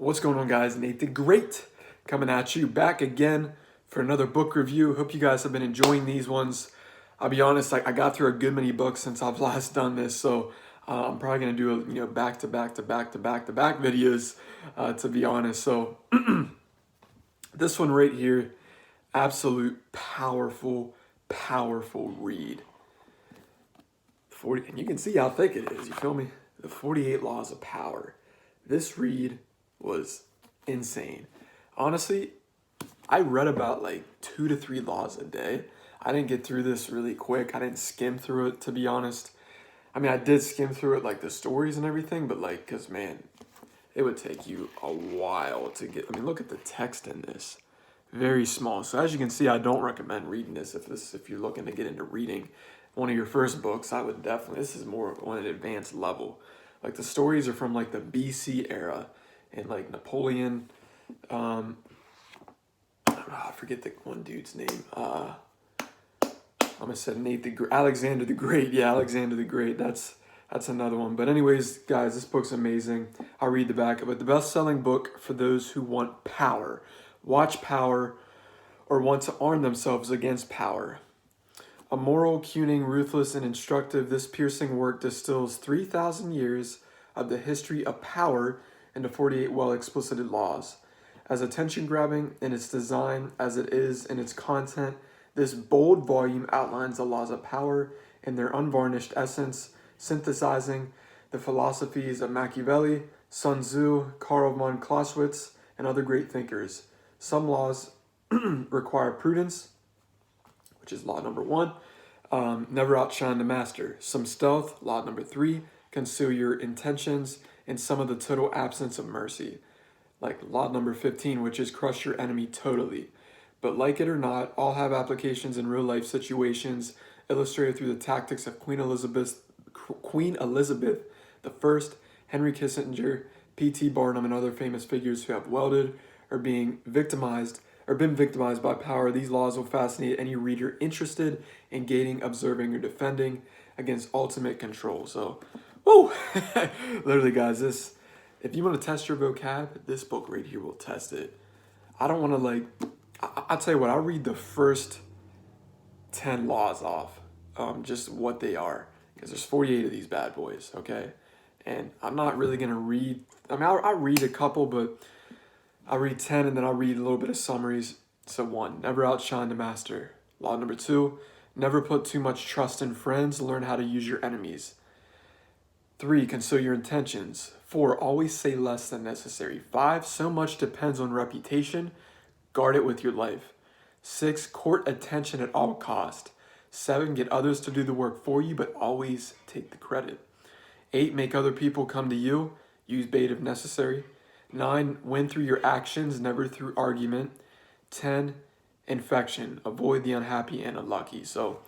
What's going on, guys? Nate the Great coming at you back again for another book review. Hope you guys have been enjoying these ones. I'll be honest, I got through a good many books since I've last done this, so I'm probably gonna do back to back videos, to be honest. So this one right here, absolute powerful read. 40, and you can see how thick it is. You feel me? The 48 Laws of Power. This read was insane. Honestly, I read about like 2 to 3 laws a day. I didn't get through this really quick. I didn't skim through it, to be honest. I mean, I did skim through it, like the stories and everything, but like, cause man, it would take you a while to get. I mean, look at the text in this. Very small. So as you can see, I don't recommend reading this if you're looking to get into reading one of your first books. I would definitely. This is more on an advanced level. Like the stories are from like the BC era and like Napoleon. I don't know, I forget the one dude's name. I'm gonna say Alexander the Great. Yeah, Alexander the Great. That's another one. But anyways, guys, this book's amazing. I'll read the back of it. The best-selling book for those who want power, watch power, or want to arm themselves against power. A moral, cuning, ruthless, and instructive, this piercing work distills 3,000 years of the history of power into 48 well-explicited laws. As attention-grabbing in its design as it is in its content, this bold volume outlines the laws of power in their unvarnished essence, synthesizing the philosophies of Machiavelli, Sun Tzu, Karl von Clausewitz, and other great thinkers. Some laws require prudence, which is law number 1. Never outshine the master. Some stealth, law number 3. Conceal your intentions, and some of the total absence of mercy. Like law number 15, which is crush your enemy totally. But like it or not, all have applications in real life situations, illustrated through the tactics of Queen Elizabeth I, Henry Kissinger, P.T. Barnum, and other famous figures who have welded or been victimized by power. These laws will fascinate any reader interested in gaining, observing, or defending against ultimate control. So, woo! Literally, guys, if you want to test your vocab, this book right here will test it. I don't want to I'll tell you what, I'll read the first 10 laws off, just what they are, because there's 48 of these bad boys, okay? And I'm not really going to read, I mean, I'll read a couple, but I'll read 10 and then I'll read a little bit of summaries. So 1, never outshine the master. Law number 2, never put too much trust in friends, learn how to use your enemies. 3, conceal your intentions. 4, always say less than necessary. 5, so much depends on reputation, guard it with your life. 6, court attention at all cost. 7, get others to do the work for you, but always take the credit. 8, make other people come to you, use bait if necessary. 9, win through your actions, never through argument. 10, infection, avoid the unhappy and unlucky. So,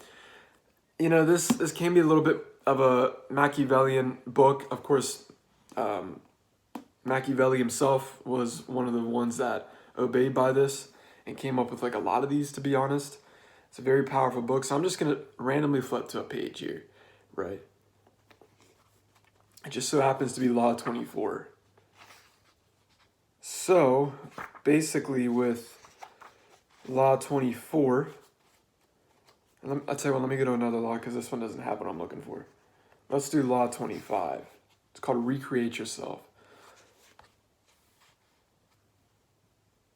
this can be a little bit of a Machiavellian book. Of course, Machiavelli himself was one of the ones that obeyed by this and came up with like a lot of these, to be honest. It's a very powerful book. So I'm just going to randomly flip to a page here, right? It just so happens to be Law 24. So basically with Law 24, and I'll tell you what, let me go to another law because this one doesn't have what I'm looking for. Let's do Law 25. It's called Recreate Yourself.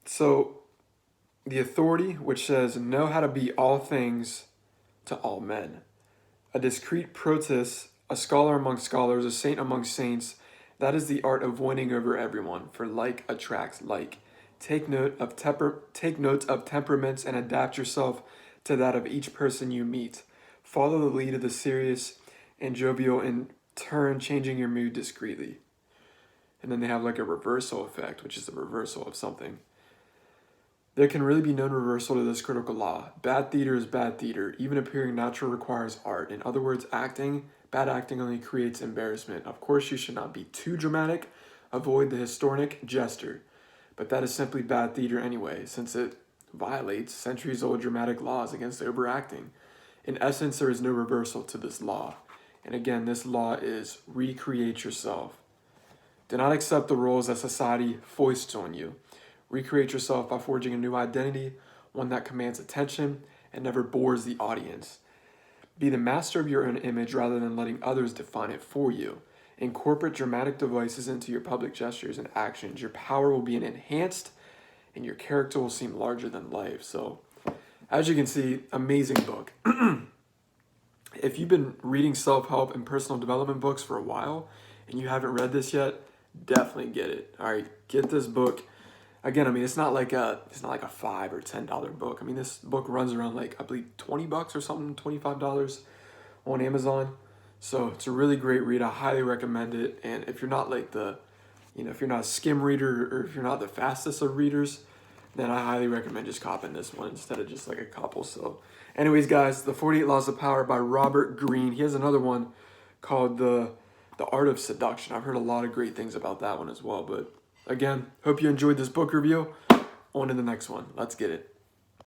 So the authority, which says, know how to be all things to all men. A discreet protist, a scholar among scholars, a saint among saints, that is the art of winning over everyone, for like attracts like. Take note of temperaments and adapt yourself to that of each person you meet. Follow the lead of the serious and jovial, in turn changing your mood discreetly. And then they have like a reversal effect, which is the reversal of something. There can really be no reversal to this critical law. Bad theater is bad theater. Even appearing natural requires art. In other words, bad acting only creates embarrassment. Of course, you should not be too dramatic. Avoid the histrionic jester. But that is simply bad theater anyway, since it violates centuries-old dramatic laws against overacting. In essence, there is no reversal to this law. And again, this law is recreate yourself. Do not accept the roles that society foists on you. Recreate yourself by forging a new identity, one that commands attention and never bores the audience. Be the master of your own image rather than letting others define it for you. Incorporate dramatic devices into your public gestures and actions. Your power will be enhanced and your character will seem larger than life. So, as you can see, amazing book. If you've been reading self-help and personal development books for a while and you haven't read this yet, definitely get it. All right, get this book. Again, I mean, it's not like a $5 or $10 book. I mean, this book runs around like, I believe, $20 or something, $25 on Amazon. So it's a really great read. I highly recommend it. And if you're not like if you're not a skim reader or if you're not the fastest of readers, then I highly recommend just copying this one instead of just like a couple. So anyways, guys, The 48 Laws of Power by Robert Greene. He has another one called The Art of Seduction. I've heard a lot of great things about that one as well. But again, hope you enjoyed this book review. On to the next one. Let's get it.